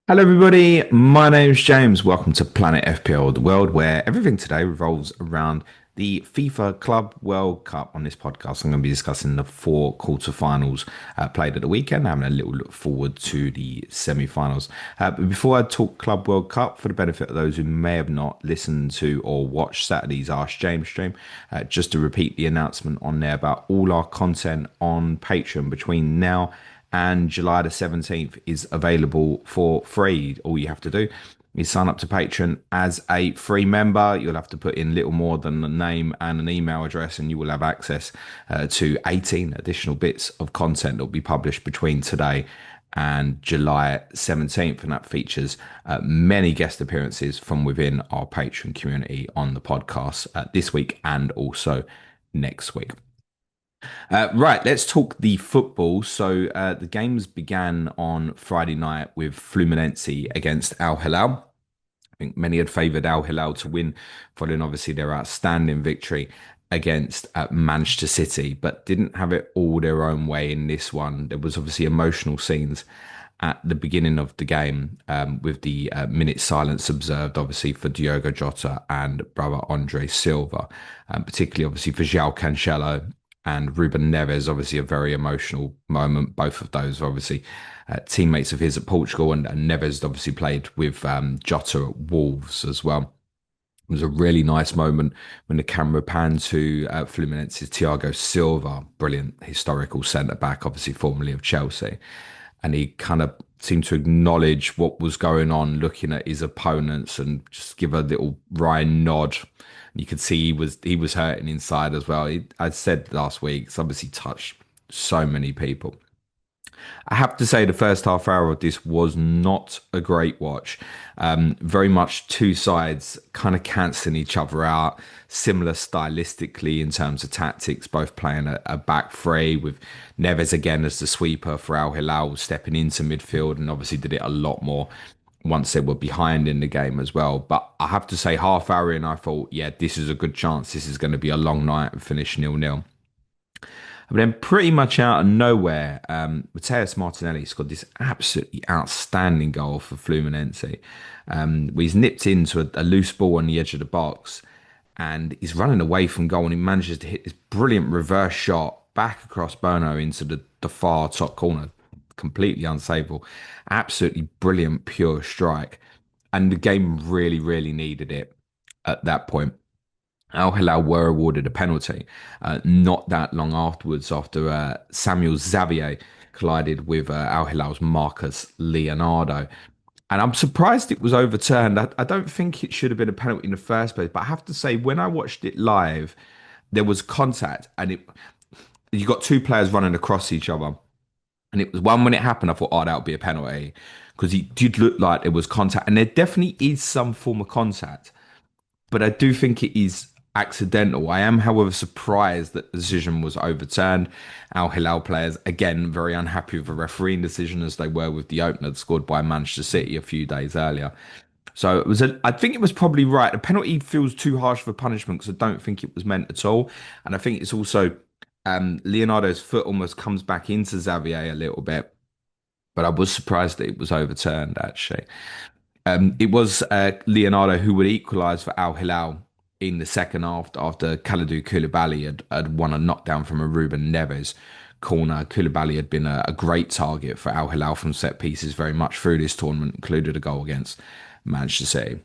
Hello, everybody. My name's James. Welcome to Planet FPL, the world where everything today revolves around the FIFA Club World Cup. On this podcast, I'm going to be discussing the four quarterfinals played at the weekend, having a little look forward to the semi-finals. But before I talk Club World Cup, for the benefit of those who may have not listened to or watched Saturday's Ask James stream, just to repeat the announcement on there about all our content on Patreon between now and July the 17th is available for free. All you have to do is sign up to Patreon as a free member. You'll have to put in little more than a name and an email address, and you will have access to 18 additional bits of content that will be published between today and July 17th. And that features many guest appearances from within our Patreon community on the podcast this week and also next week. Right, let's talk the football. The games began on Friday night with Fluminense against Al Hilal. I think many had favoured Al Hilal to win, following obviously their outstanding victory against Manchester City, but didn't have it all their own way in this one. There was obviously emotional scenes at the beginning of the game, with the minute silence observed, obviously, for Diogo Jota and brother Andre Silva, particularly obviously for João Cancelo and Ruben Neves. Obviously a very emotional moment. Both of those obviously teammates of his at Portugal, and Neves obviously played with Jota at Wolves as well. It was a really nice moment when the camera panned to Fluminense's Thiago Silva, brilliant historical centre back, obviously formerly of Chelsea, and he kind of seemed to acknowledge what was going on, looking at his opponents, and just give a little wry nod. You could see he was hurting inside as well. I said last week, it's obviously touched so many people. I have to say the first half hour of this was not a great watch. Very much two sides kind of cancelling each other out, similar stylistically in terms of tactics, both playing a back three with Neves again as the sweeper for Al Hilal, stepping into midfield, and obviously did it a lot more once they were behind in the game as well. But I have to say, half hour in, I thought, yeah, this is a good chance. This is going to be a long night and finish 0-0. But then pretty much out of nowhere, Mateus Martinelli scored this absolutely outstanding goal for Fluminense. He's nipped into a loose ball on the edge of the box, and he's running away from goal, and he manages to hit this brilliant reverse shot back across Bono into the far top corner. Completely unsavable. Absolutely brilliant, pure strike. And the game really, really needed it at that point. Al Hilal were awarded a penalty not that long afterwards, after Samuel Xavier collided with Al Hilal's Marcus Leonardo. And I'm surprised it was overturned. I don't think it should have been a penalty in the first place, but I have to say, when I watched it live, there was contact, and you got two players running across each other. And it was one, when it happened, I thought, oh, that would be a penalty, because he did look like there was contact. And there definitely is some form of contact, but I do think it is accidental. I am, however, surprised that the decision was overturned. Al Hilal players, again, very unhappy with the refereeing decision, as they were with the opener scored by Manchester City a few days earlier. So I think it was probably right. The penalty feels too harsh for punishment, because I don't think it was meant at all. And I think it's also Leonardo's foot almost comes back into Xavier a little bit. But I was surprised that it was overturned, actually. It was Leonardo who would equalise for Al Hilal in the second half, after Kalidou Koulibaly had won a knockdown from a Ruben Neves corner. Koulibaly had been a great target for Al Hilal from set pieces very much through this tournament, included a goal against Manchester City.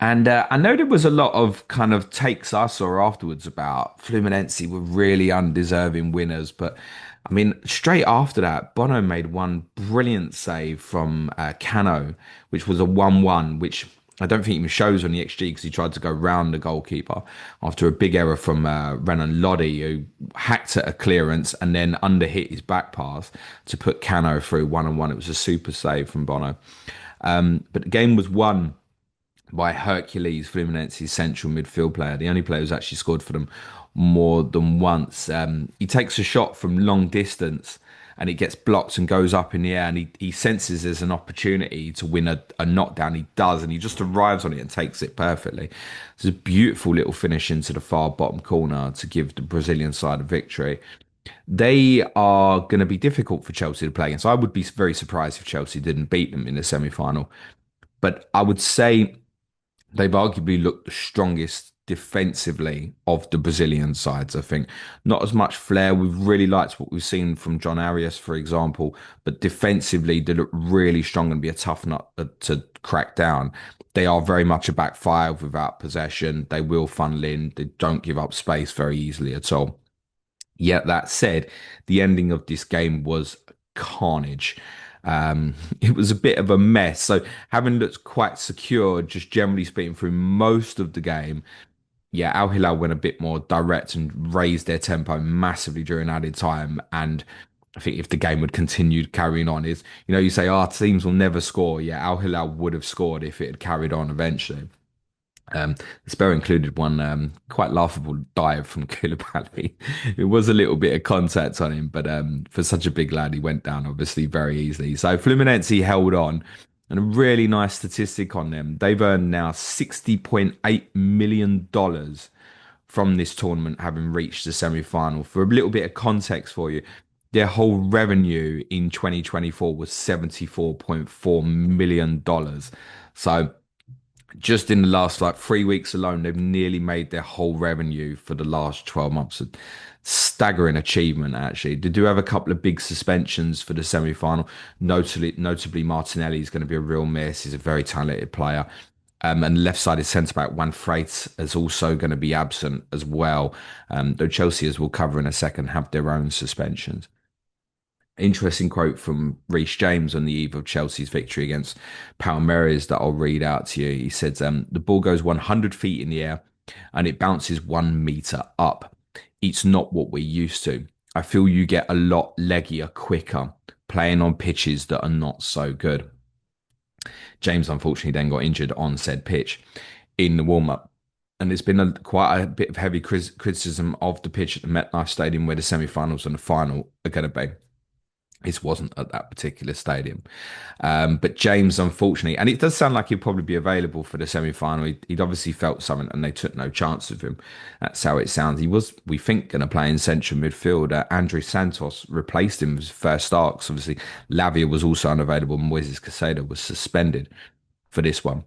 And I know there was a lot of kind of takes I saw afterwards about Fluminense were really undeserving winners. But I mean, straight after that, Bono made one brilliant save from Cano, which was a 1-1, which I don't think even shows on the XG, because he tried to go round the goalkeeper after a big error from Renan Lodi, who hacked at a clearance and then underhit his back pass to put Cano through 1-1. It was a super save from Bono. But the game was won by Hercules, Fluminense's central midfield player, the only player who's actually scored for them more than once. He takes a shot from long distance, and it gets blocked and goes up in the air, and he senses there's an opportunity to win a knockdown. He does, and he just arrives on it and takes it perfectly. It's a beautiful little finish into the far bottom corner to give the Brazilian side a victory. They are going to be difficult for Chelsea to play against. I would be very surprised if Chelsea didn't beat them in the semi-final. But I would say they've arguably looked the strongest defensively of the Brazilian sides. I think not as much flair. We've really liked what we've seen from John Arias, for example, but defensively they look really strong and be a tough nut to crack down. They are very much a back five without possession. They will funnel in. They don't give up space very easily at all. Yet that said, the ending of this game was carnage. It was a bit of a mess. So having looked quite secure, just generally speaking, through most of the game, yeah, Al Hilal went a bit more direct and raised their tempo massively during added time. And I think if the game had continued carrying on, you say, teams will never score. Yeah, Al Hilal would have scored if it had carried on eventually. The spell included one quite laughable dive from Koulibaly. It was a little bit of contact on him, but for such a big lad, he went down obviously very easily. So Fluminense held on, and a really nice statistic on them. They've earned now $60.8 million from this tournament, having reached the semi-final. For a little bit of context for you, their whole revenue in 2024 was $74.4 million. So just in the last like 3 weeks alone, they've nearly made their whole revenue for the last 12 months. A staggering achievement, actually. They do have a couple of big suspensions for the semi-final. Notably, Martinelli is going to be a real miss. He's a very talented player. And left-sided centre-back Juan Freitas is also going to be absent as well. Though Chelsea, as we'll cover in a second, have their own suspensions. Interesting quote from Reece James on the eve of Chelsea's victory against Palmeiras that I'll read out to you. He said, the ball goes 100 feet in the air and it bounces 1 meter up. It's not what we're used to. I feel you get a lot leggier quicker playing on pitches that are not so good. James unfortunately then got injured on said pitch in the warm-up. And there's been quite a bit of heavy criticism of the pitch at the MetLife Stadium where the semi-finals and the final are going to be. This wasn't at that particular stadium. But James, unfortunately, and it does sound like he'd probably be available for the semi-final. He'd obviously felt something and they took no chance of him. That's how it sounds. He was, we think, going to play in central midfield. Andre Santos replaced him as first start. 'Cause obviously, Lavia was also unavailable. Moises Caicedo was suspended for this one.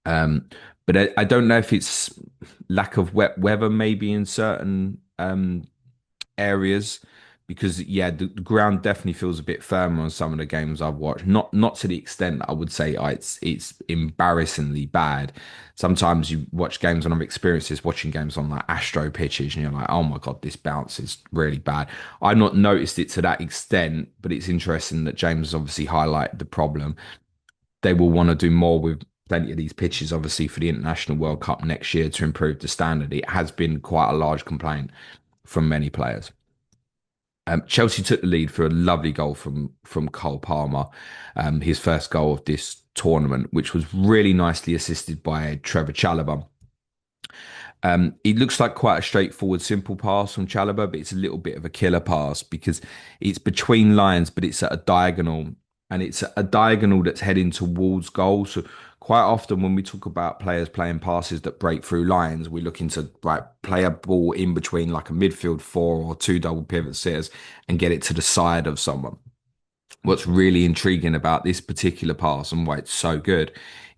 Um, but I don't know if it's lack of wet weather, maybe in certain areas, because yeah, the ground definitely feels a bit firmer on some of the games I've watched. Not to the extent that I would say it's embarrassingly bad. Sometimes you watch games, and I've experienced this watching games on like Astro pitches, and you're like, oh my god, this bounce is really bad. I've not noticed it to that extent, but it's interesting that James has obviously highlighted the problem. They will want to do more with plenty of these pitches, obviously, for the International World Cup next year to improve the standard. It has been quite a large complaint from many players. Chelsea took the lead for a lovely goal from Cole Palmer, his first goal of this tournament, which was really nicely assisted by Trevor Chalobah. It looks like quite a straightforward, simple pass from Chalobah, but it's a little bit of a killer pass because it's between lines, but it's at a diagonal, and it's a diagonal that's heading towards goal. So quite often when we talk about players playing passes that break through lines, we're looking to play a ball in between like a midfield four or two double pivot sitters and get it to the side of someone. What's really intriguing about this particular pass and why it's so good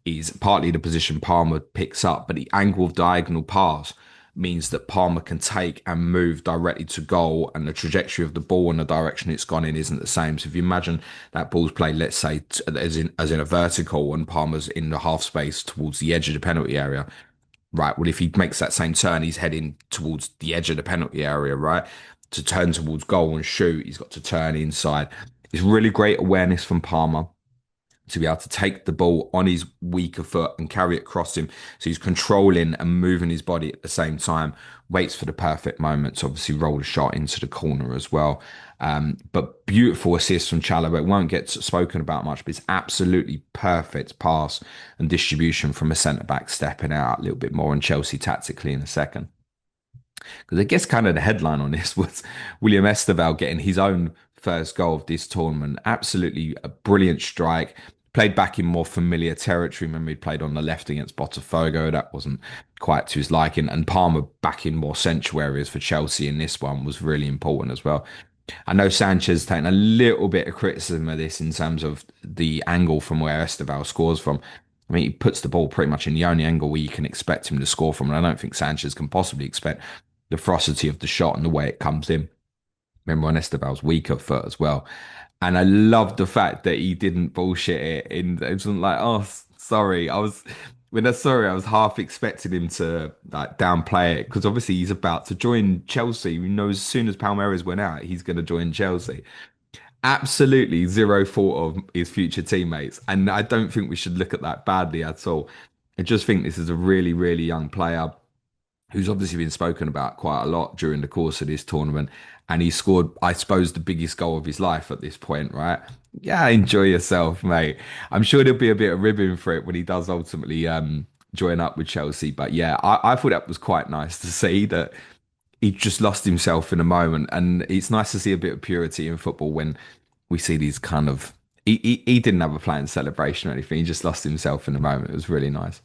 is partly the position Palmer picks up, but the angle of diagonal pass means that Palmer can take and move directly to goal, and the trajectory of the ball and the direction it's gone in isn't the same. So if you imagine that ball's played, let's say, as in a vertical, and Palmer's in the half space towards the edge of the penalty area, right? Well, if he makes that same turn, he's heading towards the edge of the penalty area, right? To turn towards goal and shoot, he's got to turn inside. It's really great awareness from Palmer to be able to take the ball on his weaker foot and carry it across him. So he's controlling and moving his body at the same time, waits for the perfect moment to obviously roll the shot into the corner as well. But beautiful assist from Chalobah. It won't get spoken about much, but it's absolutely perfect pass and distribution from a centre-back stepping out a little bit more on Chelsea tactically in a second. Because I guess kind of the headline on this was William Esteval getting his own first goal of this tournament. Absolutely a brilliant strike. Played back in more familiar territory. Remember, he played on the left against Botafogo. That wasn't quite to his liking. And Palmer back in more central areas for Chelsea in this one was really important as well. I know Sanchez taken a little bit of criticism of this in terms of the angle from where Esteval scores from. I mean, he puts the ball pretty much in the only angle where you can expect him to score from. And I don't think Sanchez can possibly expect the ferocity of the shot and the way it comes in. Remember when Esteval's weaker foot as well. And I love the fact that he didn't bullshit it. It wasn't like, oh, sorry. When I saw it, I was half expecting him to like downplay it because obviously he's about to join Chelsea. You know, as soon as Palmeiras went out, he's going to join Chelsea. Absolutely zero thought of his future teammates. And I don't think we should look at that badly at all. I just think this is a really, really young player who's obviously been spoken about quite a lot during the course of this tournament. And he scored, I suppose, the biggest goal of his life at this point, right? Yeah, enjoy yourself, mate. I'm sure there'll be a bit of ribbing for it when he does ultimately join up with Chelsea. But yeah, I thought that was quite nice to see that he just lost himself in a moment. And it's nice to see a bit of purity in football when we see these kind of. He didn't have a planned celebration or anything. He just lost himself in a moment. It was really nice.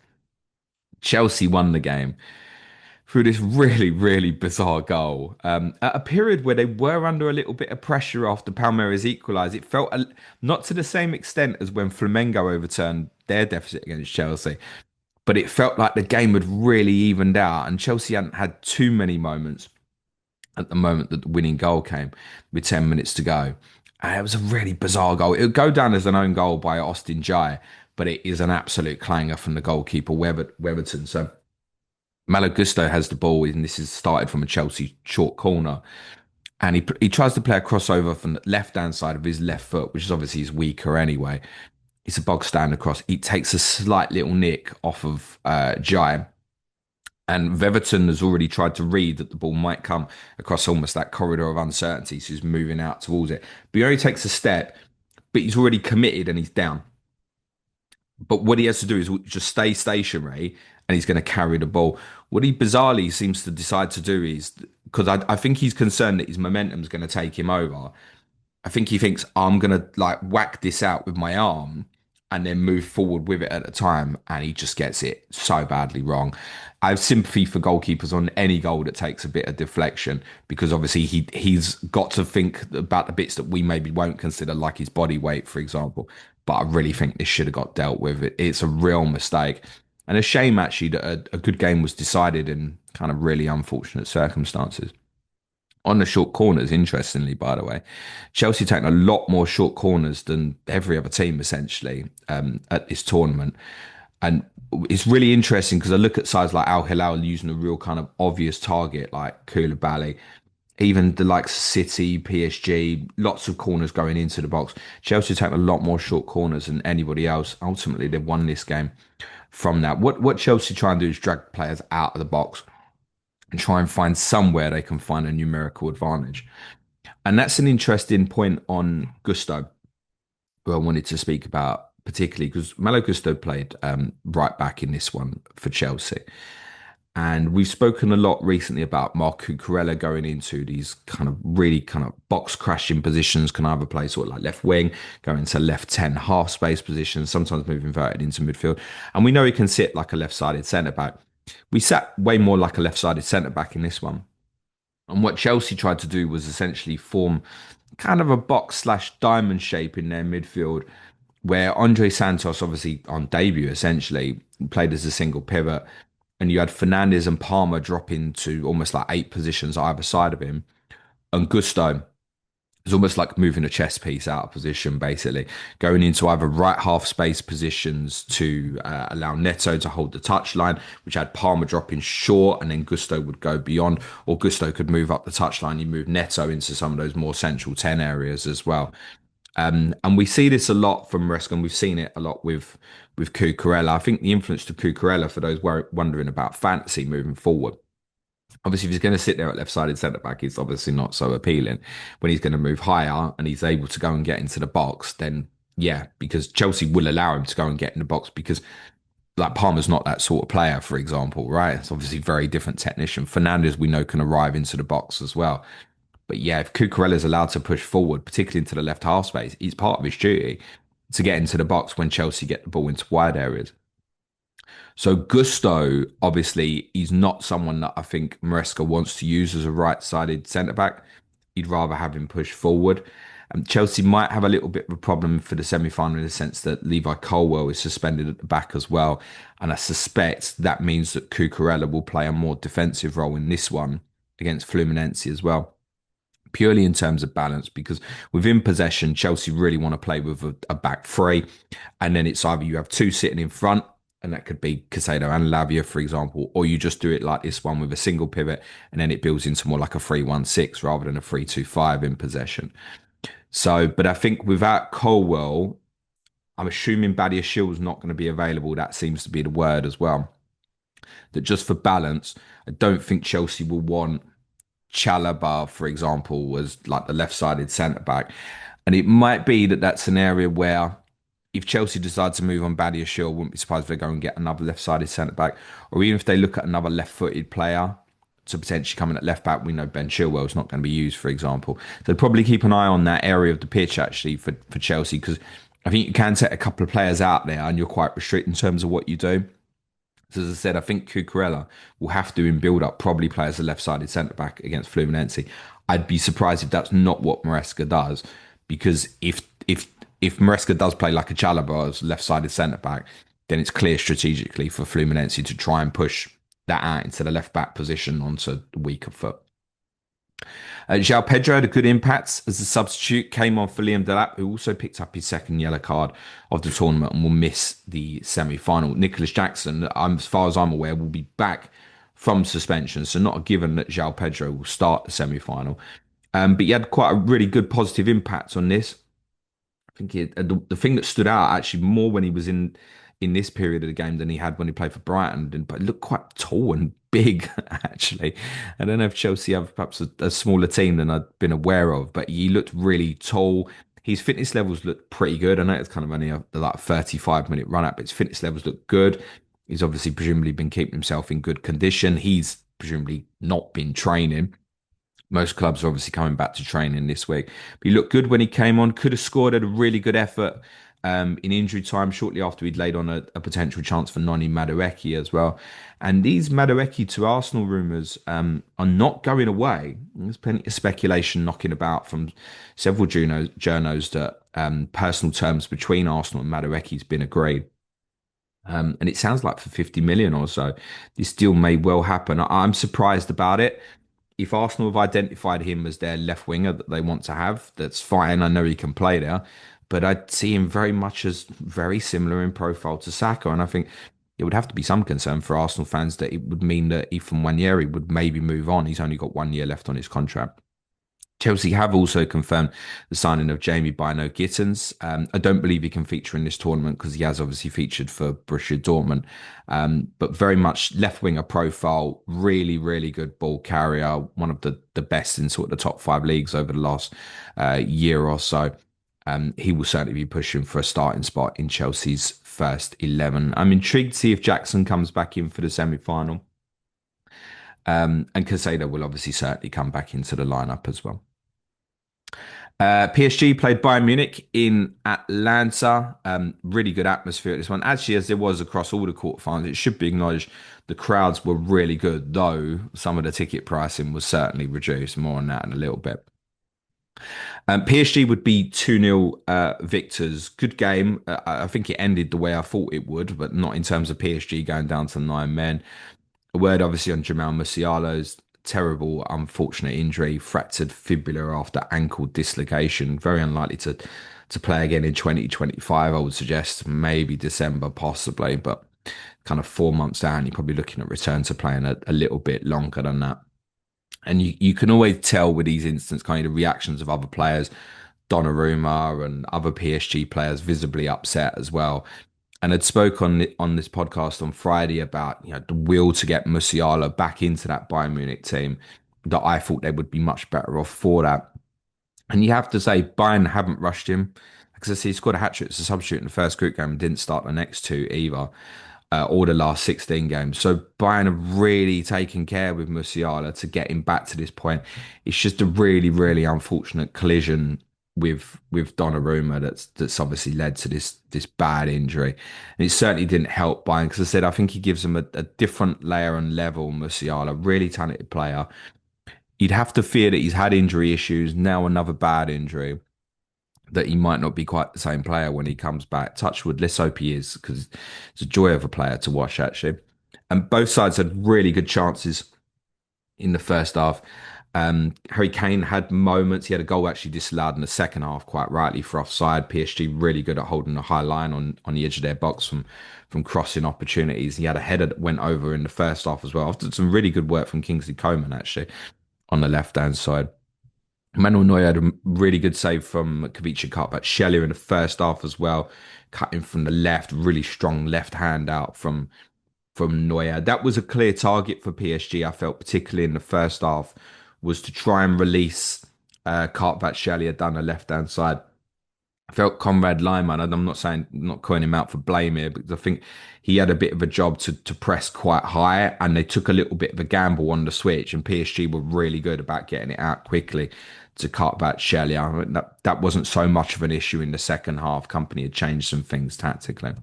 Chelsea won the game through this really, really bizarre goal. At a period where they were under a little bit of pressure after Palmeiras equalised, it felt not to the same extent as when Flamengo overturned their deficit against Chelsea, but it felt like the game had really evened out, and Chelsea hadn't had too many moments at the moment that the winning goal came with 10 minutes to go. And it was a really bizarre goal. It would go down as an own goal by Austin Jai, but it is an absolute clanger from the goalkeeper, Weberton. So Malo Gusto has the ball, and this is started from a Chelsea short corner. And he tries to play a crossover from the left hand side of his left foot, which is obviously his weaker anyway. It's a bog standard cross. He takes a slight little nick off of Jai. And Weverton has already tried to read that the ball might come across almost that corridor of uncertainty. So he's moving out towards it. But he only takes a step, but he's already committed and he's down. But what he has to do is just stay stationary and he's going to carry the ball. What he bizarrely seems to decide to do is because I think he's concerned that his momentum is going to take him over. I think he thinks I'm going to like whack this out with my arm and then move forward with it at a time. And he just gets it so badly wrong. I have sympathy for goalkeepers on any goal that takes a bit of deflection because obviously he's got to think about the bits that we maybe won't consider, like his body weight, for example. But I really think this should have got dealt with. It's a real mistake. And a shame actually that a good game was decided in kind of really unfortunate circumstances. On the short corners, interestingly, by the way, Chelsea taking a lot more short corners than every other team essentially at this tournament. And it's really interesting because I look at sides like Al Hilal using a real kind of obvious target like Koulibaly, even the likes of City, PSG, lots of corners going into the box. Chelsea taking a lot more short corners than anybody else. Ultimately, they've won this game from that. What Chelsea try and do is drag players out of the box and try and find somewhere they can find a numerical advantage. And that's an interesting point on Gusto, who I wanted to speak about particularly because Malo Gusto played right back in this one for Chelsea. And we've spoken a lot recently about Marc Cucurella going into these kind of really kind of box crashing positions, can either play sort of like left wing, go into left 10 half space positions, sometimes move inverted into midfield. And we know he can sit like a left sided centre back. We sat way more like a left sided centre back in this one. And what Chelsea tried to do was essentially form kind of a box slash diamond shape in their midfield, where Andre Santos, obviously on debut, essentially played as a single pivot. And you had Fernandes and Palmer drop into almost like 8 positions either side of him. And Gusto is almost like moving a chess piece out of position, basically, going into either right half space positions to allow Neto to hold the touchline, which had Palmer dropping short, and then Gusto would go beyond, or Gusto could move up the touchline. You move Neto into some of those more central 10 areas as well. And we see this a lot from Resk, and we've seen it a lot with Cucurella. I think the influence to Cucurella, for those wondering about fantasy moving forward, obviously, if he's going to sit there at left-sided centre-back, it's obviously not so appealing. When he's going to move higher and he's able to go and get into the box, then yeah, because Chelsea will allow him to go and get in the box because like Palmer's not that sort of player, for example, right? It's obviously very different technician. Fernandes, we know, can arrive into the box as well. But yeah, if Cucurella is allowed to push forward, particularly into the left half space, it's part of his duty. to get into the box when Chelsea get the ball into wide areas. So Gusto, obviously, he's not someone that I think Maresca wants to use as a right-sided centre back. He'd rather have him push forward. Chelsea might have a little bit of a problem for the semi-final in the sense that Levi Colwill is suspended at the back as well, and I suspect that means that Cucurella will play a more defensive role in this one against Fluminense as well, purely in terms of balance, because within possession, Chelsea really want to play with a back three. And then it's either you have two sitting in front, and that could be Casado and Lavia, for example, or you just do it like this one with a single pivot, and then it builds into more like a 3-1-6 rather than a 3-2-5 in possession. So, but I think without Colwell, I'm assuming Badia Shield's not going to be available. That seems to be the word as well. That just for balance, I don't think Chelsea will want Chalobah, for example, was like the left-sided centre back, and it might be that that's an area where if Chelsea decide to move on Badia Shaw, wouldn't be surprised if they go and get another left-sided centre back, or even if they look at another left-footed player to potentially come in at left back. We know Ben Chilwell's not going to be used, for example. So probably keep an eye on that area of the pitch actually for Chelsea, because I think you can set a couple of players out there and you're quite restricted in terms of what you do. So as I said, I think Cucurella will have to, in build-up, probably play as a left-sided centre-back against Fluminense. I'd be surprised if that's not what Maresca does, because if Maresca does play like a Chalobah as left-sided centre-back, then it's clear strategically for Fluminense to try and push that out into the left-back position onto the weaker foot. João Pedro had a good impact as a substitute, came on for Liam Delap, who also picked up his second yellow card of the tournament and will miss the semi-final. Nicholas Jackson, as far as I'm aware, will be back from suspension, so not a given that João Pedro will start the semi-final. But he had quite a really good positive impact on this. I think the thing that stood out actually more when he was in this period of the game than he had when he played for Brighton, but he looked quite tall and big actually. I don't know if Chelsea have perhaps a smaller team than I'd been aware of, but he looked really tall. His fitness levels looked pretty good. I know it's kind of only a like 35-minute run up, but his fitness levels look good. He's obviously presumably been keeping himself in good condition. He's presumably not been training. Most clubs are obviously coming back to training this week. But he looked good when he came on. Could have scored at a really good effort in injury time shortly after he'd laid on a potential chance for Noni Madueke as well. And these Madueke to Arsenal rumours are not going away. There's plenty of speculation knocking about from several journos that personal terms between Arsenal and Madueke has been agreed. And it sounds like for 50 million or so, this deal may well happen. I'm surprised about it. If Arsenal have identified him as their left winger that they want to have, that's fine. I know he can play there, but I see him very much as very similar in profile to Saka. And I think it would have to be some concern for Arsenal fans that it would mean that Ethan Nwaneri would maybe move on. He's only got 1 year left on his contract. Chelsea have also confirmed the signing of Jamie Bino Gittens. I don't believe he can feature in this tournament because he has obviously featured for Borussia Dortmund, but very much left winger profile, really, really good ball carrier, one of the best in sort of the top five leagues over the last year or so. He will certainly be pushing for a starting spot in Chelsea's first 11. I'm intrigued to see if Jackson comes back in for the semi-final. And Casado will obviously certainly come back into the lineup as well. PSG played Bayern Munich in Atlanta. Really good atmosphere at this one. Actually, as there was across all the quarterfinals, it should be acknowledged the crowds were really good, though some of the ticket pricing was certainly reduced. More on that in a little bit. PSG would be 2-0 victors. Good game. I think it ended the way I thought it would, but not in terms of PSG going down to 9 men. A word obviously on Jamal Musiala's terrible, unfortunate injury, fractured fibula after ankle dislocation. Very unlikely to play again in 2025, I would suggest. Maybe December, possibly, but kind of 4 months down, you're probably looking at return to playing a little bit longer than that. And you can always tell with these instances, kind of the reactions of other players, Donnarumma and other PSG players visibly upset as well. And I'd spoke on this podcast on Friday about the will to get Musiala back into that Bayern Munich team, that I thought they would be much better off for that. And you have to say Bayern haven't rushed him, because I see he scored a hat-trick as a substitute in the first group game and didn't start the next two either, or the last 16 games. So Bayern have really taken care with Musiala to get him back to this point. It's just a really, really unfortunate collision with Donnarumma that's obviously led to this bad injury, and it certainly didn't help Bayern because I said I think he gives them a different layer and level. Musiala, really talented player. You'd have to fear that he's had injury issues now, another bad injury, that he might not be quite the same player when he comes back. Touchwood, let's hope he is because it's a joy of a player to watch actually. And both sides had really good chances in the first half. Harry Kane had moments. He had a goal actually disallowed in the second half, quite rightly for offside. PSG really good at holding a high line on the edge of their box from crossing opportunities. He had a header that went over in the first half as well. After some really good work from Kingsley Coman actually on the left hand side. Manuel Neuer had a really good save from Kavicha cut back Scheller in the first half as well, cutting from the left, really strong left hand out from Neuer. That was a clear target for PSG, I felt, particularly in the first half, was to try and release Kvaratskhelia down the left-hand side. I felt Conrad Lyman, and I'm not saying, not calling him out for blame here, because I think he had a bit of a job to press quite high, and they took a little bit of a gamble on the switch, and PSG were really good about getting it out quickly to Kvaratskhelia. I mean, that wasn't so much of an issue in the second half. Company had changed some things tactically.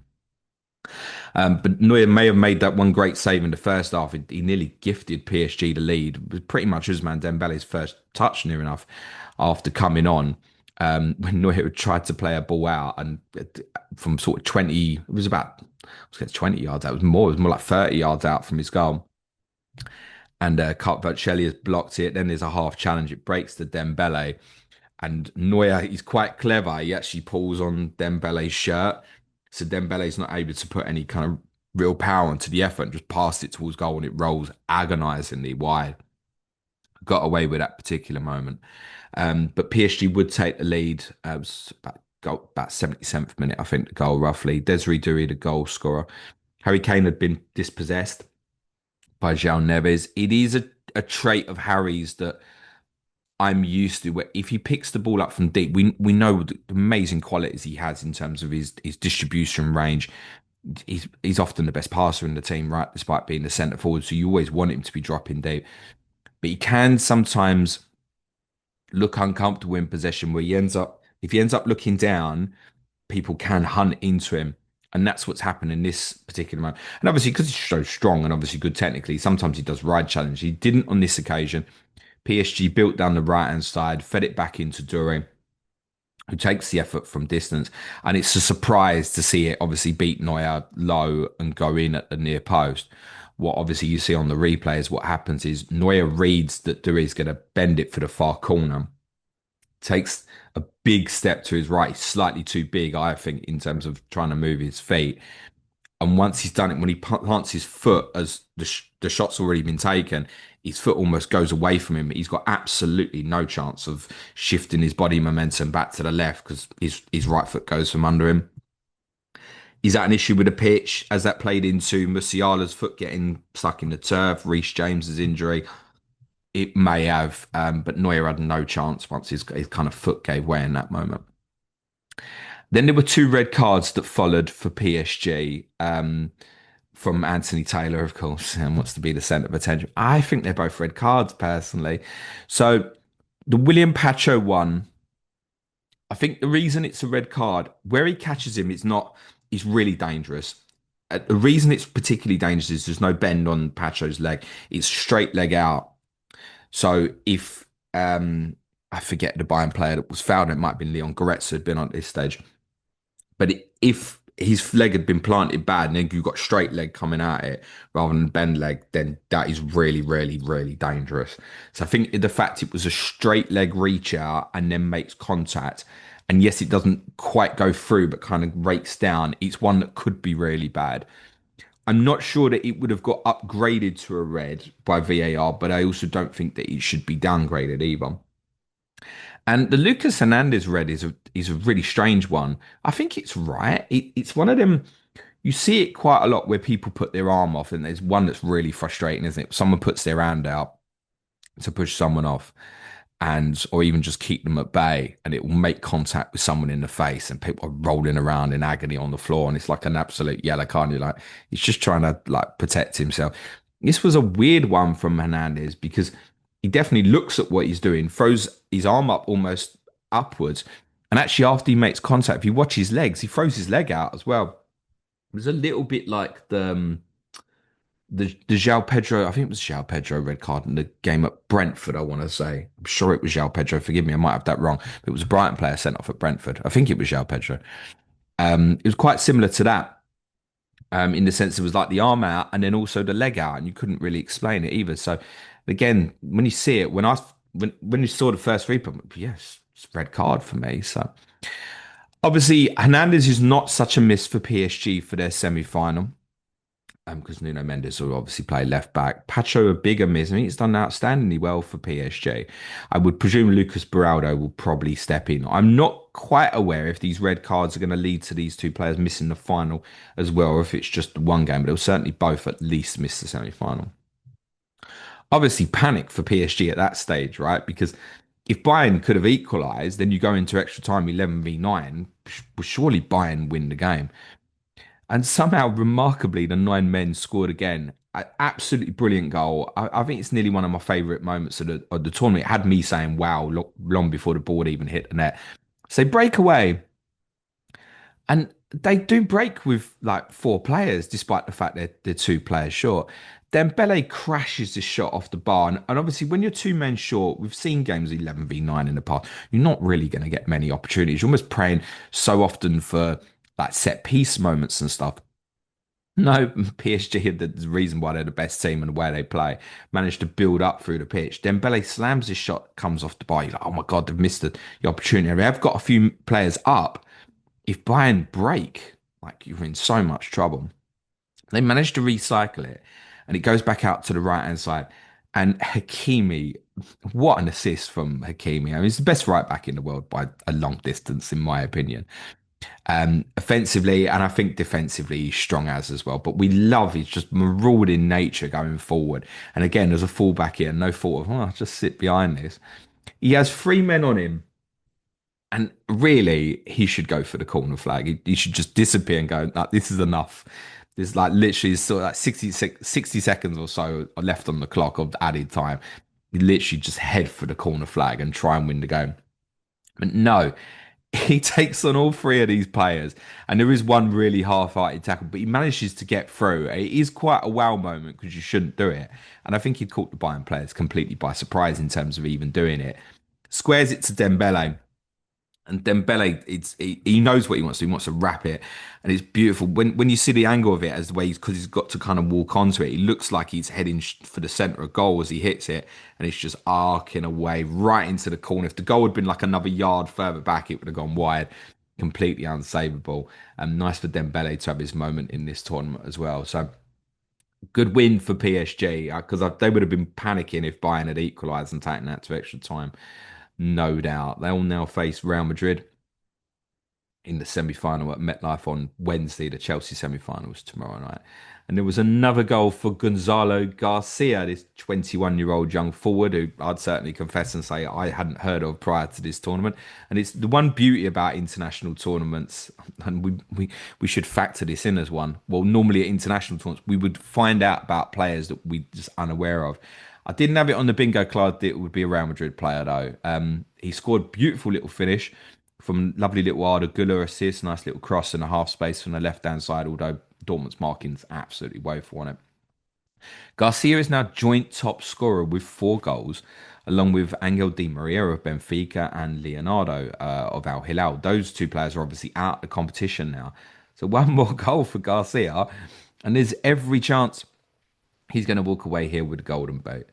But Neuer may have made that one great save in the first half. He nearly gifted PSG the lead. It was pretty much Ousmane Dembele's first touch, near enough, after coming on. When Neuer tried to play a ball out and from sort of 20, it was about, I was getting 20 yards out. It was more like 30 yards out from his goal. And Kvaratskhelia has blocked it. Then there's a half challenge. It breaks to Dembele. And Neuer, he's quite clever. He actually pulls on Dembele's shirt. So Dembele's not able to put any kind of real power into the effort and just passed it towards goal and it rolls agonisingly wide. Got away with that particular moment. But PSG would take the lead. It was about 77th minute, I think, the goal roughly. Desiree Doué, the goal scorer. Harry Kane had been dispossessed by João Neves. It is a trait of Harry's that I'm used to, where if he picks the ball up from deep, we know the amazing qualities he has in terms of his distribution range. He's often the best passer in the team, right? Despite being the centre forward, so you always want him to be dropping deep. But he can sometimes look uncomfortable in possession, where if he ends up looking down, people can hunt into him. And that's what's happened in this particular moment. And obviously, because he's so strong and obviously good technically, sometimes he does ride challenge. He didn't on this occasion. PSG built down the right hand side, fed it back into Doué, who takes the effort from distance. And it's a surprise to see it obviously beat Neuer low and go in at the near post. What obviously you see on the replay is what happens is Neuer reads that Doué is going to bend it for the far corner, takes a big step to his right, slightly too big, I think, in terms of trying to move his feet. And once he's done it, when he plants his foot, as the shot's already been taken, his foot almost goes away from him. He's got absolutely no chance of shifting his body momentum back to the left because his right foot goes from under him. Is that an issue with the pitch? Has that played into Musiala's foot getting stuck in the turf, Reece James's injury? It may have, but Neuer had no chance once his kind of foot gave way in that moment. Then there were two red cards that followed for PSG from Anthony Taylor, of course, and wants to be the centre of attention. I think they're both red cards, personally. So the William Pacho one, I think the reason it's a red card, where he catches him, it's really dangerous. The reason it's particularly dangerous is there's no bend on Pacho's leg. It's straight leg out. So if, I forget the Bayern player that was fouled, it might have been Leon Goretzka had been on this stage. But if his leg had been planted bad and then you got straight leg coming at it rather than bend leg, then that is really, really, really dangerous. So I think the fact it was a straight leg reach out and then makes contact, and yes, it doesn't quite go through, but kind of rakes down, it's one that could be really bad. I'm not sure that it would have got upgraded to a red by VAR, but I also don't think that it should be downgraded either. And the Lucas Hernandez red is a really strange one. I think it's right. It's one of them. You see it quite a lot where people put their arm off, and there's one that's really frustrating, isn't it? Someone puts their hand out to push someone off, and or even just keep them at bay, and it will make contact with someone in the face, and people are rolling around in agony on the floor, and it's like an absolute yellow card. You're like, he's just trying to like protect himself. This was a weird one from Hernandez because he definitely looks at what he's doing, throws his arm up almost upwards. And actually, after he makes contact, if you watch his legs, he throws his leg out as well. It was a little bit like the João Pedro. I think it was João Pedro red card in the game at Brentford. I want to say. I'm sure it was João Pedro. Forgive me, I might have that wrong. But it was a Brighton player sent off at Brentford. I think it was João Pedro. It was quite similar to that. In the sense it was like the arm out and then also the leg out, and you couldn't really explain it either. So again, when you see it, when you saw the first replay, yes, it's a red card for me. So obviously Hernandez is not such a miss for PSG for their semi-final. Because Nuno Mendes will obviously play left back. Pacho a bigger miss. I mean, he's done outstandingly well for PSG. I would presume Lucas Beraldo will probably step in. I'm not quite aware if these red cards are going to lead to these two players missing the final as well, or if it's just one game, but they'll certainly both at least miss the semi-final. Obviously, panic for PSG at that stage, right? Because if Bayern could have equalised, then you go into extra time 11v9. Well, surely Bayern win the game. And somehow, remarkably, the nine men scored again. Absolutely brilliant goal. I think it's nearly one of my favourite moments of the tournament. It had me saying, wow, long before the ball even hit the net. So they break away. And they do break with like four players, despite the fact they're two players short. Dembele crashes this shot off the bar. And obviously, when you're two men short, we've seen games 11v9 in the past. You're not really going to get many opportunities. You're almost praying so often for like set piece moments and stuff. No, PSG are the reason why they're the best team and the way they play. Managed to build up through the pitch. Dembele slams his shot, comes off the bar. You're like, oh my God, they've missed the opportunity. They've got a few players up. If Bayern break, like you're in so much trouble. They managed to recycle it and it goes back out to the right hand side. And Hakimi, what an assist from Hakimi. I mean, he's the best right back in the world by a long distance, in my opinion. Offensively, and I think defensively, he's strong as well. But we love his just marauding nature going forward. And again, as a fullback here, no thought of, oh, I'll just sit behind this. He has three men on him. And really, he should go for the corner flag. He should just disappear and go, like, this is enough. There's like literally sort of like 60 seconds or so left on the clock of added time. He literally just head for the corner flag and try and win the game. But no, he takes on all three of these players. And there is one really half-hearted tackle, but he manages to get through. It is quite a wow moment because you shouldn't do it. And I think he caught the Bayern players completely by surprise in terms of even doing it. Squares it to Dembele. And Dembele, he knows what he wants to do. He wants to wrap it, and it's beautiful. When you see the angle of it, as the way because he's got to kind of walk onto it, it looks like he's heading for the centre of goal as he hits it, and it's just arcing away right into the corner. If the goal had been like another yard further back, it would have gone wide. Completely unsavable. And nice for Dembele to have his moment in this tournament as well. So good win for PSG because they would have been panicking if Bayern had equalised and taken that to extra time. No doubt. They'll now face Real Madrid in the semi-final at MetLife on Wednesday. The Chelsea semi-finals tomorrow night. And there was another goal for Gonzalo Garcia, this 21-year-old young forward who I'd certainly confess and say I hadn't heard of prior to this tournament. And it's the one beauty about international tournaments, and we should factor this in as one. Well, normally at international tournaments, we would find out about players that we're just unaware of. I didn't have it on the bingo card that it would be a Real Madrid player though. He scored beautiful little finish from lovely little Arda Güler assist, nice little cross in the half space from the left hand side, although Dortmund's marking's absolutely woeful on it. Garcia is now joint top scorer with 4 goals, along with Angel Di Maria of Benfica and Leonardo of Al Hilal. Those two players are obviously out of the competition now. So one more goal for Garcia, and there's every chance he's going to walk away here with a golden boot.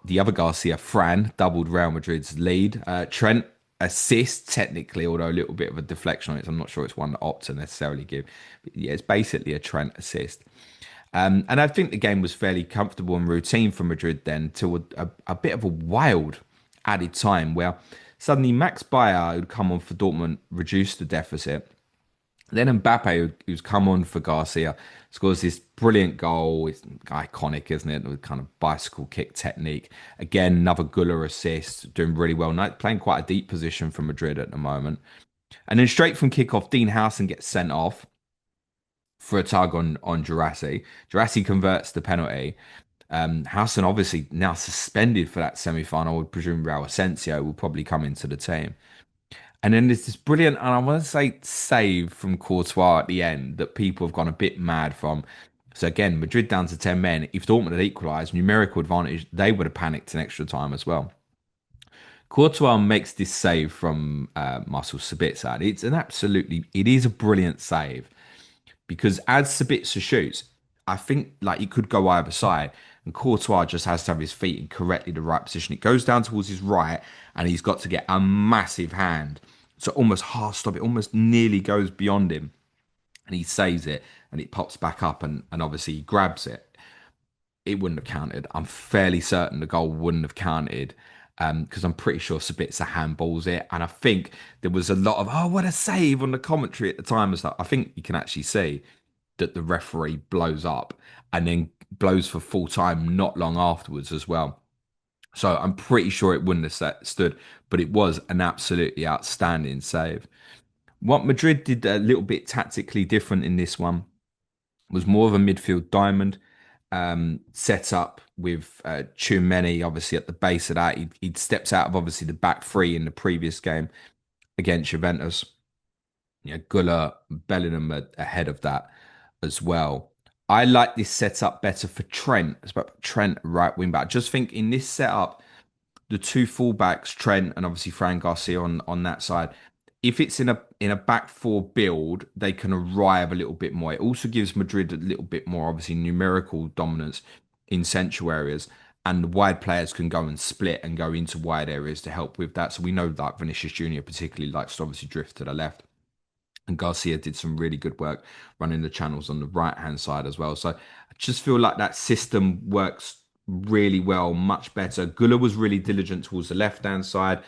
The other Garcia, Fran, doubled Real Madrid's lead. Trent assist, technically, although a little bit of a deflection on it. So I'm not sure it's one that Opta necessarily give. But yeah, it's basically a Trent assist. And I think the game was fairly comfortable and routine for Madrid then till a bit of a wild added time where suddenly Max Bayer, who'd come on for Dortmund, reduced the deficit. Then Mbappe, who's come on for Garcia, scores this brilliant goal. It's iconic, isn't it? With kind of bicycle kick technique. Again, another Güler assist, doing really well. Playing quite a deep position for Madrid at the moment. And then straight from kickoff, Dean Howson gets sent off for a tug on Jurassi. Jurassi converts the penalty. Housen obviously now suspended for that semi-final. I would presume Raul Asensio will probably come into the team. And then there's this brilliant, and I want to say save from Courtois at the end that people have gone a bit mad from. So again, Madrid down to 10 men. If Dortmund had equalised, numerical advantage, they would have panicked in extra time as well. Courtois makes this save from Marcel Sabitzer. It is a brilliant save because as Sabitzer shoots, I think like it could go either side, and Courtois just has to have his feet in correctly the right position. It goes down towards his right, and he's got to get a massive hand, so almost half stop. It almost nearly goes beyond him, and he saves it, and it pops back up, and obviously he grabs it. It wouldn't have counted. I'm fairly certain the goal wouldn't have counted. Because I'm pretty sure Sabitzer handballs it, and I think there was a lot of what a save on the commentary at the time and stuff. I think you can actually see that the referee blows up and then blows for full time not long afterwards as well. So I'm pretty sure it wouldn't have stood, but it was an absolutely outstanding save. What Madrid did a little bit tactically different in this one was more of a midfield diamond set up with Tchouameni obviously at the base of that. He'd stepped out of obviously the back three in the previous game against Juventus. Guller, Bellingham ahead of that as well. I like this setup better for Trent. It's about Trent right wing back. I just think in this setup, the two fullbacks, Trent and obviously Fran Garcia on that side. If it's in a back four build, they can arrive a little bit more. It also gives Madrid a little bit more obviously numerical dominance in central areas, and the wide players can go and split and go into wide areas to help with that. So we know that Vinicius Junior particularly likes to obviously drift to the left. And Garcia did some really good work running the channels on the right hand side as well. So I just feel like that system works really well, much better. Güler was really diligent towards the left hand side.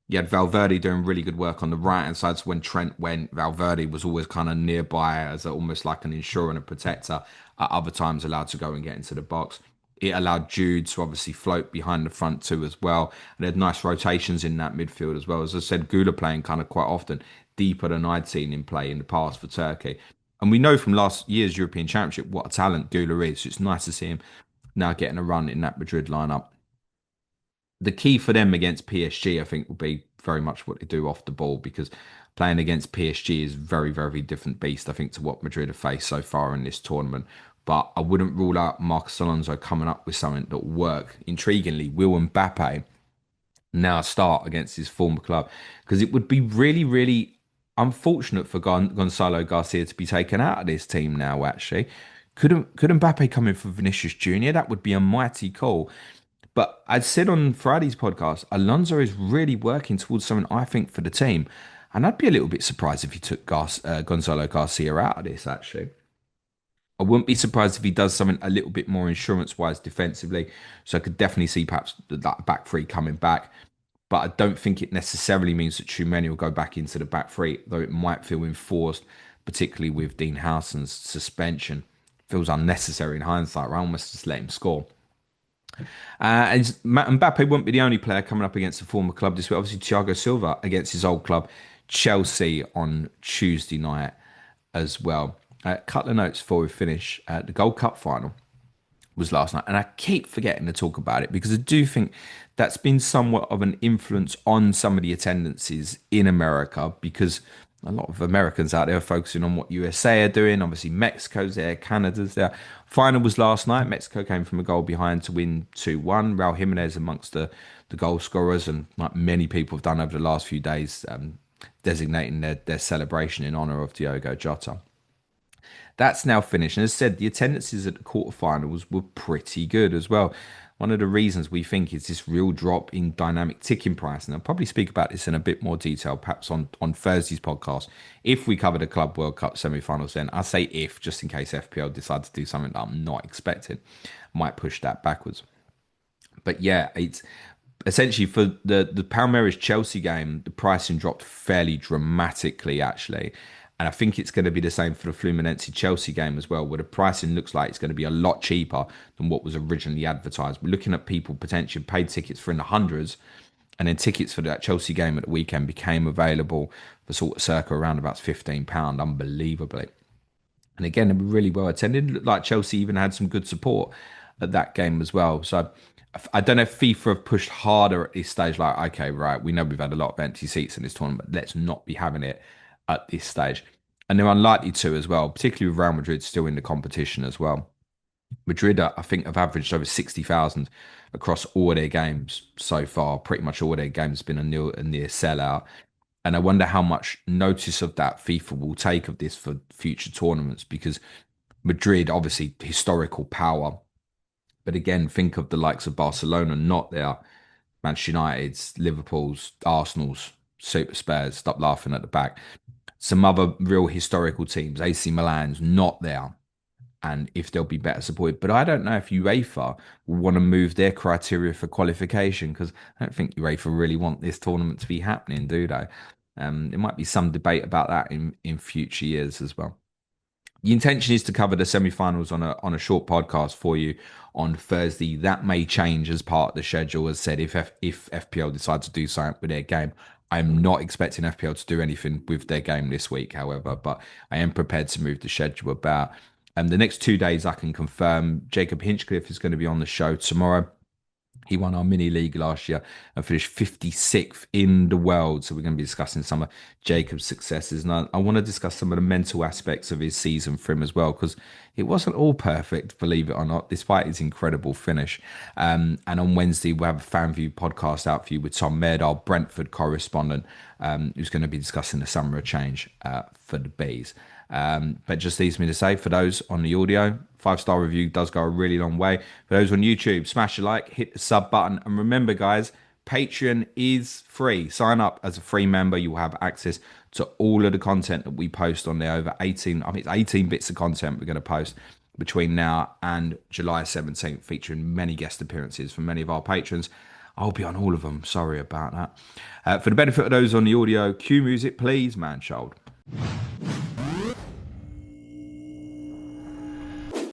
You had Valverde doing really good work on the right hand side. So when Trent went, Valverde was always kind of nearby as almost like an insurer and a protector. At other times, allowed to go and get into the box. It allowed Jude to obviously float behind the front two as well. And they had nice rotations in that midfield as well. As I said, Güler playing kind of quite often deeper than I'd seen him play in the past for Turkey. And we know from last year's European Championship what a talent Güler is. So it's nice to see him now getting a run in that Madrid lineup. The key for them against PSG, I think, will be very much what they do off the ball because playing against PSG is very, very different beast, I think, to what Madrid have faced so far in this tournament. But I wouldn't rule out Marcos Alonso coming up with something that will work. Intriguingly, will Mbappe now start against his former club? Because it would be really, really unfortunate for Gonzalo Garcia to be taken out of this team now, actually. Could Mbappe come in for Vinicius Junior? That would be a mighty call. But I said on Friday's podcast, Alonso is really working towards something I think for the team. And I'd be a little bit surprised if he took Gonzalo Garcia out of this, actually. I wouldn't be surprised if he does something a little bit more insurance-wise defensively. So I could definitely see perhaps that back three coming back. But I don't think it necessarily means that Tchouameni will go back into the back three, though it might feel enforced, particularly with Dean Howson's suspension. Feels unnecessary in hindsight, right? Almost just let him score. And Mbappe won't be the only player coming up against a former club this week. Obviously, Thiago Silva against his old club, Chelsea, on Tuesday night as well. A couple of notes before we finish. The Gold Cup final was last night, and I keep forgetting to talk about it because I do think that's been somewhat of an influence on some of the attendances in America because a lot of Americans out there are focusing on what USA are doing. Obviously, Mexico's there, Canada's there. Final was last night. Mexico came from a goal behind to win 2-1. Raul Jimenez amongst the goal scorers, and like many people have done over the last few days, designating their celebration in honour of Diogo Jota. That's now finished. And as I said, the attendances at the quarterfinals were pretty good as well. One of the reasons we think is this real drop in dynamic ticking price. And I'll probably speak about this in a bit more detail, perhaps on Thursday's podcast. If we cover the Club World Cup semi-finals, then I say if, just in case FPL decides to do something that I'm not expecting, might push that backwards. But yeah, it's essentially for the Palmeiras Chelsea game, the pricing dropped fairly dramatically, actually. And I think it's going to be the same for the Fluminense Chelsea game as well, where the pricing looks like it's going to be a lot cheaper than what was originally advertised. We're looking at people potentially paid tickets for in the hundreds, and then tickets for that Chelsea game at the weekend became available for sort of circa around about £15, unbelievably. And again, they were really well attended. It looked like Chelsea even had some good support. at that game as well. So I don't know if FIFA have pushed harder at this stage. Like, okay, right, we know we've had a lot of empty seats in this tournament. Let's not be having it at this stage. And they're unlikely to as well, particularly with Real Madrid still in the competition as well. Madrid, I think, have averaged over 60,000 across all their games so far. Pretty much all their games have been a near sellout. And I wonder how much notice of that FIFA will take of this for future tournaments because Madrid, obviously, historical power. But again, think of the likes of Barcelona not there, Manchester United's, Liverpool's, Arsenal's, Super Spurs, stop laughing at the back. Some other real historical teams, AC Milan's not there and if they'll be better supported. But I don't know if UEFA will want to move their criteria for qualification because I don't think UEFA really want this tournament to be happening, do they? There might be some debate about that in future years as well. The intention is to cover the semi-finals on a short podcast for you on Thursday. That may change as part of the schedule. As said, if FPL decides to do something with their game, I'm not expecting FPL to do anything with their game this week, however, but I am prepared to move the schedule about. The next 2 days, I can confirm Jacob Hinchcliffe is going to be on the show tomorrow. He won our mini league last year and finished 56th in the world. So we're going to be discussing some of Jacob's successes. And I want to discuss some of the mental aspects of his season for him as well, because it wasn't all perfect, believe it or not, despite his incredible finish. And on Wednesday, we'll have a fan view podcast out for you with Tom Mayd, our Brentford correspondent, who's going to be discussing the summer of change for the Bees. But just leaves me to say, for those on the audio, 5-star review does go a really long way. For those on YouTube, smash a like, hit the sub button. And remember, guys, Patreon is free. Sign up as a free member. You will have access to all of the content that we post on there. Over 18, I think it's 18 bits of content we're going to post between now and July 17th, featuring many guest appearances from many of our patrons. I'll be on all of them. Sorry about that. For the benefit of those on the audio, cue music, please, man child.